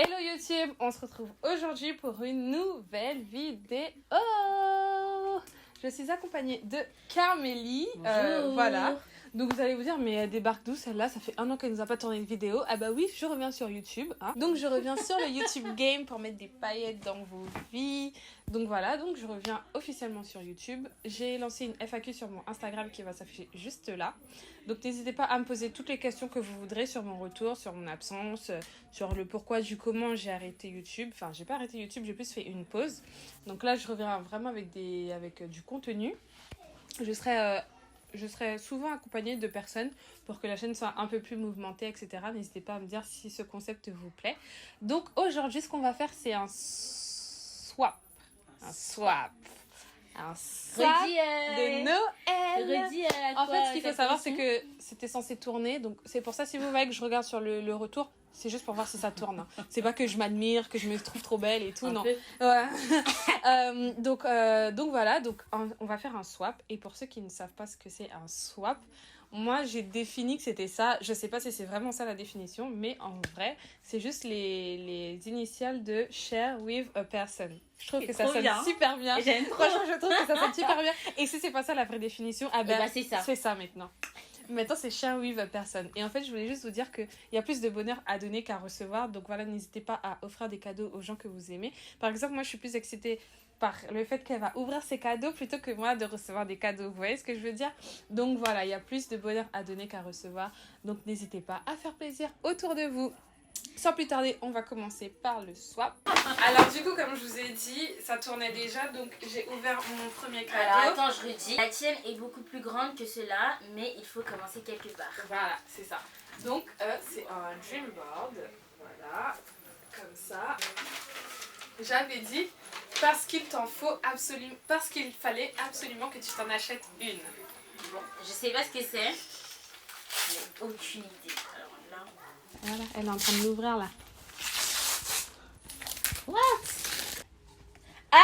Hello YouTube, on se retrouve aujourd'hui pour une nouvelle vidéo. Je suis accompagnée de Carmélie. Voilà. Donc vous allez vous dire, mais elle débarque d'où celle-là? Ça fait 1 an qu'elle nous a pas tourné une vidéo. Ah bah oui, je reviens sur YouTube. Hein. Donc je reviens sur le YouTube Game pour mettre des paillettes dans vos vies. Donc voilà, donc je reviens officiellement sur YouTube. J'ai lancé une FAQ sur mon Instagram qui va s'afficher juste là. Donc n'hésitez pas à me poser toutes les questions que vous voudrez sur mon retour, sur mon absence, sur le pourquoi du comment j'ai arrêté YouTube. Enfin, j'ai pas arrêté YouTube, j'ai plus fait une pause. Donc là, je reviens vraiment avec du contenu. Je serai souvent accompagnée de personnes pour que la chaîne soit un peu plus mouvementée, etc. N'hésitez pas à me dire si ce concept vous plaît. Donc aujourd'hui, ce qu'on va faire, c'est un swap. Un swap de Noël. En fait, ce qu'il faut savoir, c'est que c'était censé tourner. Donc c'est pour ça, si vous voyez que je regarde sur le retour, c'est juste pour voir si ça tourne. C'est pas que je m'admire, que je me trouve trop belle et tout, non. Ouais. Donc voilà, donc on va faire un swap. Et pour ceux qui ne savent pas ce que c'est un swap, moi j'ai défini que c'était ça. Je sais pas si c'est vraiment ça la définition, mais en vrai, c'est juste les initiales de share with a person. Je trouve que ça sonne super bien. J'aime trop. Franchement, je trouve que ça sonne super bien. Et si c'est pas ça la vraie définition, ah ben, c'est ça. C'est ça maintenant. Maintenant, c'est share with a person. Et en fait, je voulais juste vous dire qu'il y a plus de bonheur à donner qu'à recevoir. Donc voilà, n'hésitez pas à offrir des cadeaux aux gens que vous aimez. Par exemple, moi, je suis plus excitée par le fait qu'elle va ouvrir ses cadeaux plutôt que moi de recevoir des cadeaux. Vous voyez ce que je veux dire? Donc voilà, il y a plus de bonheur à donner qu'à recevoir. Donc n'hésitez pas à faire plaisir autour de vous. Sans plus tarder, on va commencer par le swap. Alors du coup, comme je vous ai dit, ça tournait déjà, donc j'ai ouvert mon premier cadeau. Alors attends, je redis. La tienne est beaucoup plus grande que cela, mais il faut commencer quelque part. Voilà, c'est ça. Donc c'est un dream board, voilà, comme ça. J'avais dit parce qu'il fallait absolument que tu t'en achètes une. Bon, je sais pas ce que c'est, mais aucune idée. Alors là... Voilà, elle est en train de l'ouvrir là. What? Ah!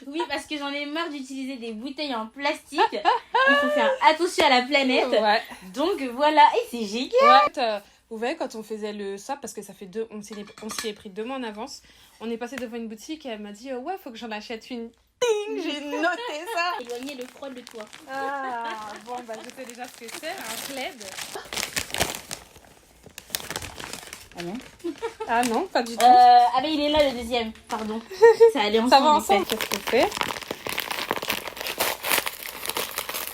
Oui, parce que j'en ai marre d'utiliser des bouteilles en plastique. Il faut faire attention à la planète. Ouais. Donc voilà, et c'est génial. Ouais, vous voyez, quand on faisait le swap, parce que ça fait on s'y est pris 2 mois en avance, on est passé devant une boutique et elle m'a dit ouais, faut que j'en achète une. Ding, j'ai noté ça. Éloigner le froid de toi. Ah, bon, bah je sais déjà ce que c'est, un plaid. Ah non? Ah non, pas du tout. Ah mais il est là le deuxième, pardon. Ça allait ensemble. Ça va ensemble, qu'est-ce que c'est?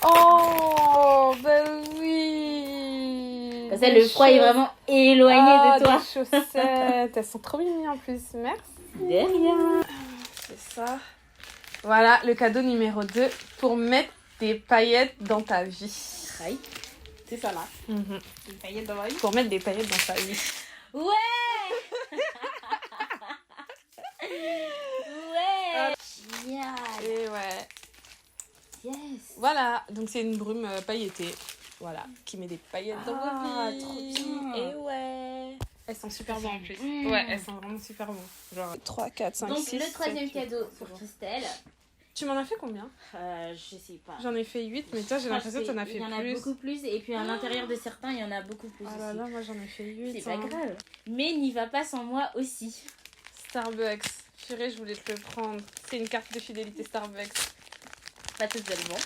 Oh, ben oui. Parce que le froid est vraiment éloigné de toi. Des chaussettes, elles sont trop mignonnes en plus, merci. De rien. C'est ça. Voilà, le cadeau numéro 2 pour mettre des paillettes dans ta vie. Aïe. C'est ça là. Des paillettes dans ma vie. Pour mettre des paillettes dans ta vie. Ouais. Ouais. Génial. Et ouais. Yes. Voilà, donc c'est une brume pailletée. Voilà, qui met des paillettes dans vos vies. Trop bien. Et ouais. Elles sont super bonnes en plus. Ouais, elles sont vraiment super bonnes. Genre 3, 4, 5, donc 6, le troisième 7, cadeau pour Christelle. Tu m'en as fait combien? Je sais pas. J'en ai fait 8, mais toi j'ai l'impression que t'en as fait plus. Il y en a beaucoup plus, et puis à l'intérieur de certains, il y en a beaucoup plus Oh là aussi. là, moi j'en ai fait 8. C'est pas grave. Mais n'y va pas sans moi aussi. Starbucks. Purée, je voulais te le prendre. C'est une carte de fidélité Starbucks. Pas totalement.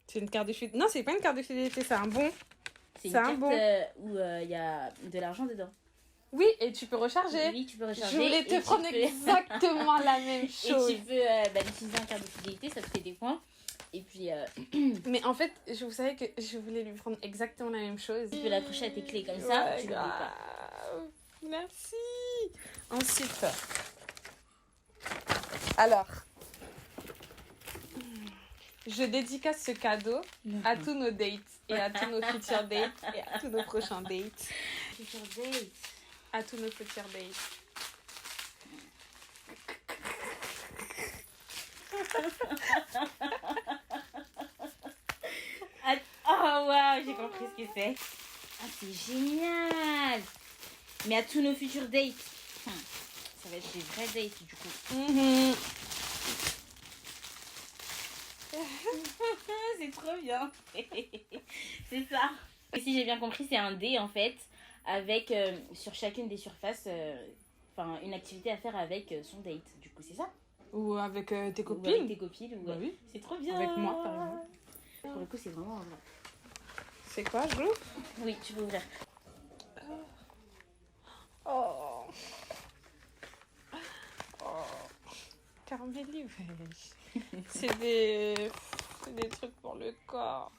C'est une carte de fidélité. Non, c'est pas une carte de fidélité, c'est un bon. C'est une un carte bon. où il y a de l'argent dedans. Oui, et tu peux recharger. Oui, tu peux recharger. Je voulais te prendre exactement la même chose. Et tu peux utiliser un carte de fidélité, ça te fait des points. Et puis... Mais en fait, vous savez que je voulais lui prendre exactement la même chose. Tu peux l'accrocher à tes clés comme ça, Ouais, tu l'oublies pas. Merci. Ensuite, alors, je dédicace ce cadeau à tous nos dates et à tous nos futurs dates et à tous nos prochains dates. Future date. À tous nos futurs dates. Oh waouh, j'ai compris ce que c'est. Ah, c'est génial. Mais à tous nos futurs dates. Ça va être des vrais dates du coup. C'est trop bien. C'est ça. Et si j'ai bien compris, c'est un dé en fait, avec sur chacune des surfaces, une activité à faire avec son date. Du coup, c'est ça. Ou avec tes Ou copines. avec tes copines. Bah oui. C'est trop bien. Avec moi, par exemple. Pour le coup, c'est vraiment vrai. C'est quoi, je l'ouvre? Oui, tu peux ouvrir. Oh. Oh. Carmélie, wesh. C'est des trucs pour le corps.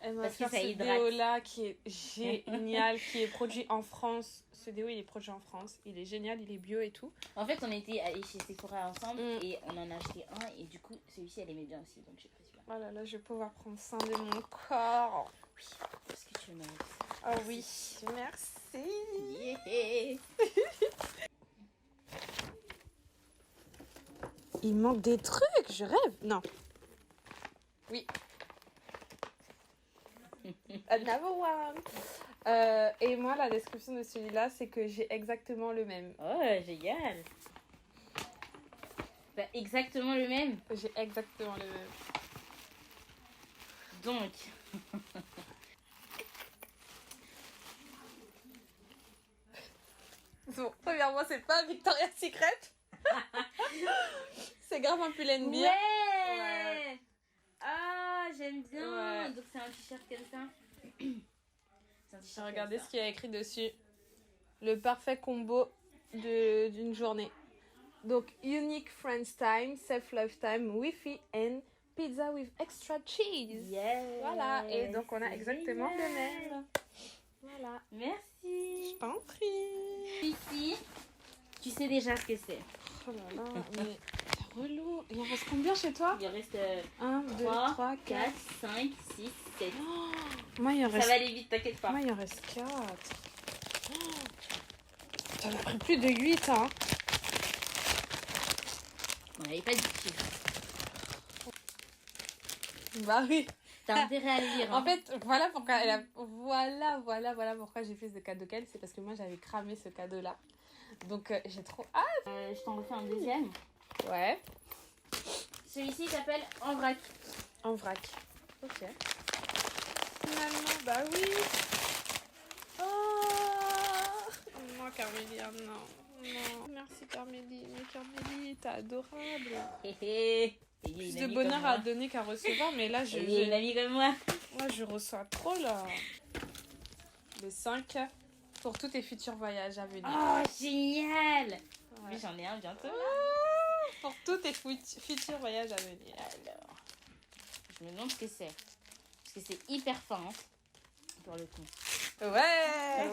Elle m'a Parce que fait ça ce hydrate. déo-là qui est génial, qui est produit en France. Ce déo, il est produit en France. Il est génial, il est bio et tout. En fait, on était allés chez Sephora ensemble Mm. et on en a acheté un. Et du coup, celui-ci, elle aimait bien aussi. Donc, j'ai pris celui-là. Oh là là, je vais pouvoir prendre soin de mon corps. Oui, parce que tu le mérites. Oh oui, merci. Yeah. Il manque des trucs, je rêve. Non. Oui. Another one. Et moi, la description de celui-là, c'est que j'ai exactement le même. Oh, génial. Bah, exactement le même. J'ai exactement le même. Donc, Bon, premièrement, c'est pas Victoria's Secret. C'est grave un pull and bear. ouais. Ah, j'aime bien. Ouais. Donc, c'est un t-shirt comme ça. C'est un t-shirt Regardez comme ce qu'il y a écrit dessus. Le parfait combo d'une journée. Donc, unique friends time, self-love time, Wi-Fi and pizza with extra cheese. Yes. Voilà, et donc on a C'est exactement le génial. même. Voilà. Merci. Je t'en prie. Ici, tu sais déjà ce que c'est. Oh là là, mais c'est relou. Il en reste combien chez toi? Il en reste 1, 2, 3, 3, 4, 4. 5, 6, 7. Moi, il en Ça reste... va aller vite, t'inquiète pas. Moi, il en reste 4. T'en as pris plus de 8, hein. On n'avait pas dit chiffre. Bah oui. T'as intérêt à le lire. En fait, voilà pourquoi voilà pourquoi j'ai fait ce cadeau qu'elle. C'est parce que moi, j'avais cramé ce cadeau-là. Donc, j'ai trop hâte. Je t'en refais un deuxième. Ouais. Celui-ci s'appelle En vrac. En vrac. Ok. Finalement, bah oui. Oh non, Carmélie, non. Non. Merci, Carmélie. Mais Carmélie, t'es adorable. Hé hé. Plus de bonheur à donner qu'à recevoir, mais là, Il est une amie comme moi. moi, je reçois trop, là. Le 5 pour tous tes futurs voyages à venir. Oh, génial. Ouais. Mais j'en ai un bientôt. Pour tous tes futurs voyages à venir. Alors, je me demande ce que c'est. Parce que c'est hyper fin, hein, pour le coup. Ouais.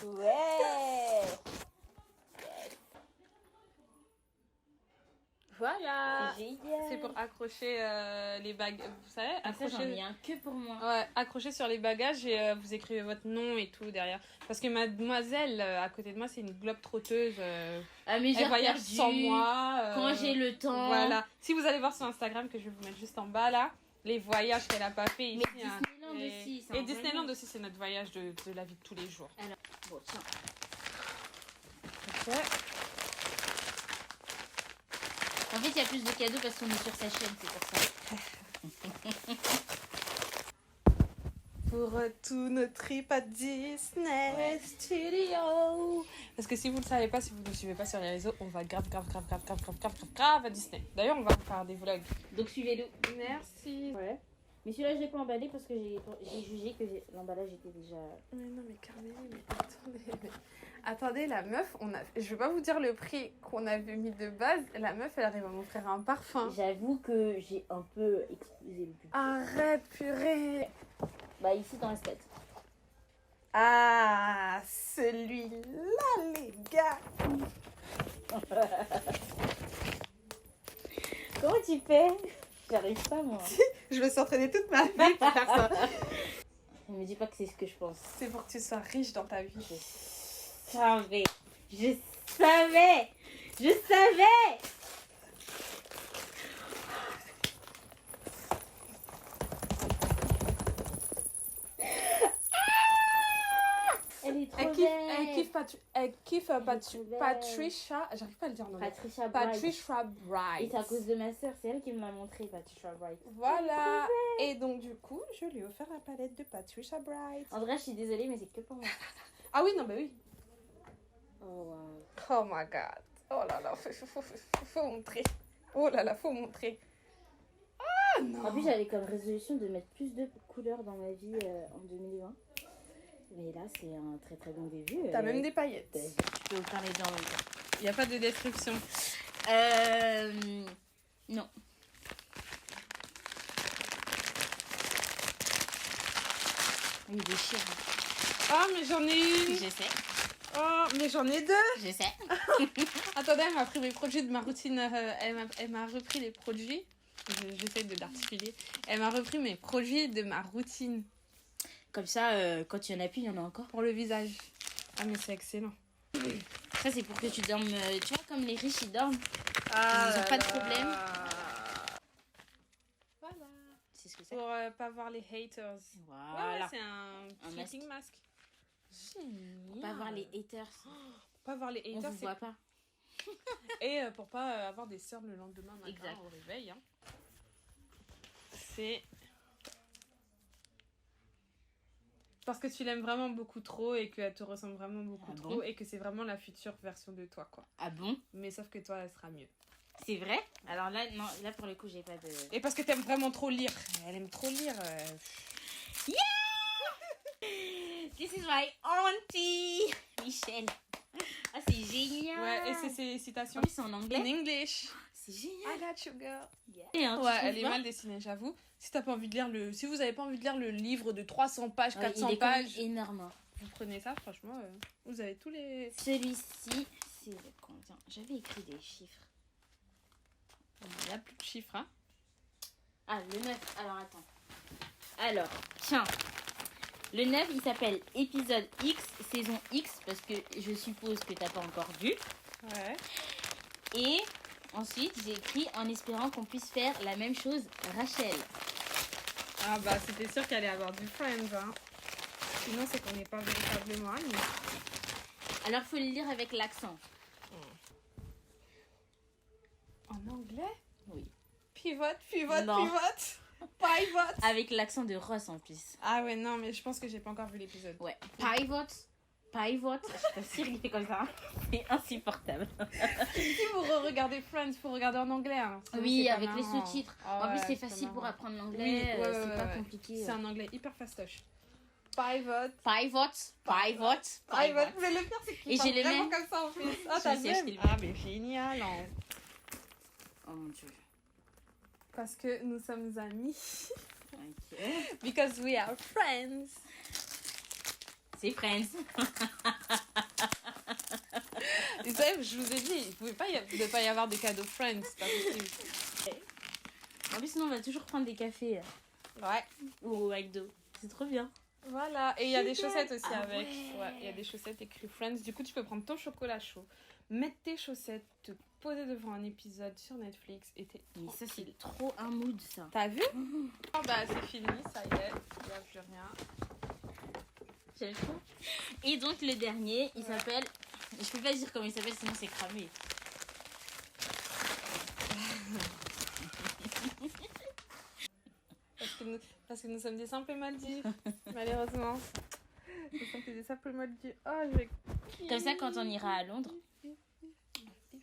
Ouais. Voilà. C'est génial. C'est pour accrocher les bagages. Vous savez, Ah, ça, j'en accrocher... ai un que pour moi. Ouais, accrocher sur les bagages et vous écrivez votre nom et tout derrière. Parce que mademoiselle, à côté de moi, c'est une globe trotteuse. Ah, mais j'ai Elle voyage perdu. sans moi. Quand j'ai le temps. Voilà. Si vous allez voir sur Instagram, que je vais vous mettre juste en bas là, les voyages qu'elle a pas fait ici. Mais hein. Disneyland aussi. c'est Et un Disneyland voyage. aussi, c'est notre voyage de la vie de tous les jours. Alors, bon, tiens. Ok. En fait, il y a plus de cadeaux parce qu'on est sur sa chaîne, c'est pour ça. Pour tous nos trips à Disney Ouais. Studio. Parce que si vous ne le savez pas, si vous ne nous suivez pas sur les réseaux, on va grave à Disney. D'ailleurs, on va vous faire des vlogs. Donc, suivez-le. Merci. Ouais. Mais celui-là, je l'ai pas emballé parce que j'ai jugé que l'emballage était déjà... Mais non, mais Carmélie, mais attendez, la meuf, je vais pas vous dire le prix qu'on avait mis de base. La meuf, elle arrive à m'offrir un parfum. J'avoue que j'ai un peu explosé le budget. Arrête, purée. Bah, ici, dans la tête. Ah, celui-là, les gars. Comment tu fais? J'arrive pas, moi. Je me suis entraînée toute ma vie pour faire ça. Ne me dis pas que c'est ce que je pense. C'est pour que tu sois riche dans ta vie. Je savais. Je savais. Je savais. Elle est trop Elle belle. kiffe Patricia. J'arrive pas à le dire en anglais. Patricia Bright. Patricia Bright. Et c'est à cause de ma soeur, c'est elle qui me l'a montré, Patricia Bright. Voilà. Et donc, du coup, je lui ai offert la palette de Patricia Bright. En vrai, je suis désolée, mais c'est que pour moi. Ah oui, non, bah oui. Oh, wow. Oh my god. Oh là là, faut montrer. Oh là là, faut montrer. Ah non. En plus, j'avais comme résolution de mettre plus de couleurs dans ma vie en 2020. Mais là, c'est un très très bon début. T'as même des paillettes. Tu peux ouvrir les deux en même temps. Il n'y a pas de description. Non. Il déchire. Ah, mais j'en ai une. Je sais. Oh, mais j'en ai deux. Je sais. Attendez, elle m'a pris mes produits de ma routine. Elle m'a repris les produits. J'essaie d'articuler. Elle m'a repris mes produits de ma routine. Comme ça, quand il y en a plus, il y en a encore. Pour le visage. Ah, mais c'est excellent. Ça, c'est pour que tu dormes. Tu vois, comme les riches, ils dorment. Ah, Ils ont pas de problème. Voilà. C'est ce que c'est. Pour pas voir les haters. Voilà. Ouais, c'est un sleeping mask. Génial. Pour pas voir les haters. Pour pas voir les On haters. vous voit pas. Et pour pas avoir des cernes le lendemain matin Exact. au réveil. Hein. C'est... Parce que tu l'aimes vraiment beaucoup trop et qu'elle te ressemble vraiment beaucoup trop et que c'est vraiment la future version de toi, quoi. Ah bon? Mais sauf que toi, elle sera mieux. C'est vrai? Alors là, non, là pour le coup, j'ai pas de... Et parce que t'aimes vraiment trop lire. Elle aime trop lire. Yeah! This is my auntie! Michel. Ah, c'est génial! Ouais, et c'est ses citations. En plus, c'est en anglais. In English. C'est génial! I got you, girl. Yeah. Ouais, elle est mal dessinée, j'avoue. Si t'as pas envie de lire si vous avez pas envie de lire le livre de 300 pages, 400 il est pages, énorme. vous prenez ça, franchement, vous avez tous les... Celui-ci, c'est combien? J'avais écrit des chiffres. Il n'y a plus de chiffres, hein. Ah, le 9. Alors, attends. Alors, tiens. Le 9, il s'appelle épisode X, saison X, parce que je suppose que t'as pas encore vu. Ouais. Et ensuite, j'ai écrit en espérant qu'on puisse faire la même chose, Rachel. Ah bah, c'était sûr qu'elle allait avoir du Friends, hein. Sinon, c'est qu'on n'est pas véritablement amis. Alors, faut le lire avec l'accent. En anglais? Oui. Pivot. Non. Pivot. Avec l'accent de Ross en plus. Ah ouais, non, mais je pense que j'ai pas encore vu l'épisode. Ouais. Pivot. Je t'assure, il fait comme ça. C'est insupportable. Si vous regardez Friends, faut regarder en anglais. Hein. Sinon, Oui, c'est pas avec les marrant. sous-titres. Ah En plus, ouais, c'est pas facile pour marrant. apprendre l'anglais. Oui, C'est pas ouais. compliqué. C'est un anglais hyper fastoche. Pivot. Pivot. Mais le pire, c'est qu'il Et parle j'ai le vraiment même. comme ça en plus. Ah, Je t'as sais le acheter même. le Ah, mais génial. Hein. Oh mon dieu. Parce que nous sommes amis. Ok. Because we are friends. C'est Friends. Vous savez, je vous ai dit, il ne pouvait pas y avoir des cadeaux Friends. C'est pas possible. En plus, sinon, on va toujours prendre des cafés Ouais. au McDo. C'est trop bien. Voilà. Et il y a des chaussettes aussi Ah avec. ouais. Ouais, il y a des chaussettes écrites Friends. Du coup, tu peux prendre ton chocolat chaud, mettre tes chaussettes, te poser devant un épisode sur Netflix et t'es Mais ça, tranquille. c'est trop un mood, ça. T'as vu? Oh bah c'est fini, ça y est, il n'y a plus rien. J'aime trop. Et donc, le dernier, il s'appelle... Je peux pas dire comment il s'appelle, sinon c'est cramé. Parce que nous sommes des simples moldus, malheureusement. Nous sommes des simples moldus. Oh, je... Comme ça, quand on ira à Londres,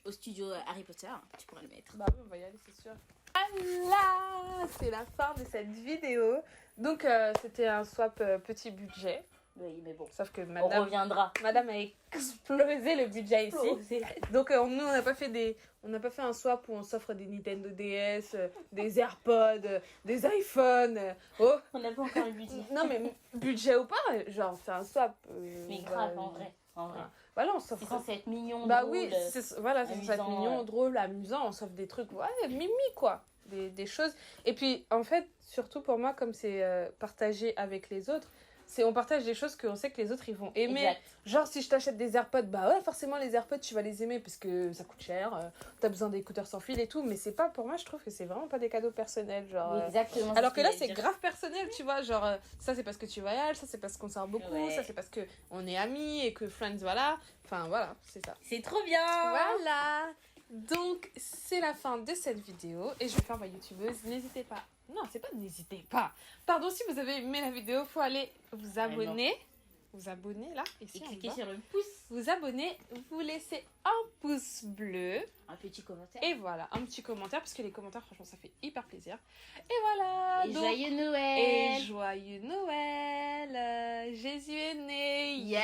au studio Harry Potter, tu pourras le mettre. Bah oui, on va y aller, c'est sûr. Voilà, c'est la fin de cette vidéo. Donc, c'était un swap petit budget. Oui, mais bon. Sauf que On reviendra. madame a explosé le budget ici. Donc, nous, on n'a pas fait un swap où on s'offre des Nintendo DS, des AirPods, des iPhones. Oh. On n'a pas encore le budget. Non, mais budget ou pas, genre, c'est un swap. Mais grave, en vrai. En vrai. Voilà, on C'est s'offre. censé être mignon. Bah drôle, oui, voilà, c'est censé être amusant, mignon, ouais. drôle, amusant. On s'offre des trucs, ouais, mimi, quoi. Des choses. Et puis, en fait, surtout pour moi, comme c'est partagé avec les autres, on partage des choses qu'on sait que les autres ils vont aimer. Exact. Genre si je t'achète des AirPods, bah ouais forcément les AirPods tu vas les aimer parce que ça coûte cher, t'as besoin d'écouteurs sans fil et tout, mais c'est pas, pour moi je trouve que c'est vraiment pas des cadeaux personnels, genre. Exactement. Alors que là c'est grave personnel, tu vois, genre ça c'est parce que tu voyages, ça c'est parce qu'on sort beaucoup, Ouais. ça c'est parce que on est amis et que friends, voilà. Enfin voilà, c'est ça. C'est trop bien. Voilà. Donc c'est la fin de cette vidéo et je vais faire ma youtubeuse. N'hésitez pas. Non, c'est pas n'hésitez pas. Pardon, si vous avez aimé la vidéo, faut aller vous abonner. Vous abonner là, ici Et en cliquez bas. sur le pouce. Vous abonner, vous laissez un pouce bleu Un petit commentaire. et voilà, un petit commentaire parce que les commentaires franchement ça fait hyper plaisir. Et voilà. Et donc- joyeux Noël. et joyeux Noël. Jésus est né. Yeah.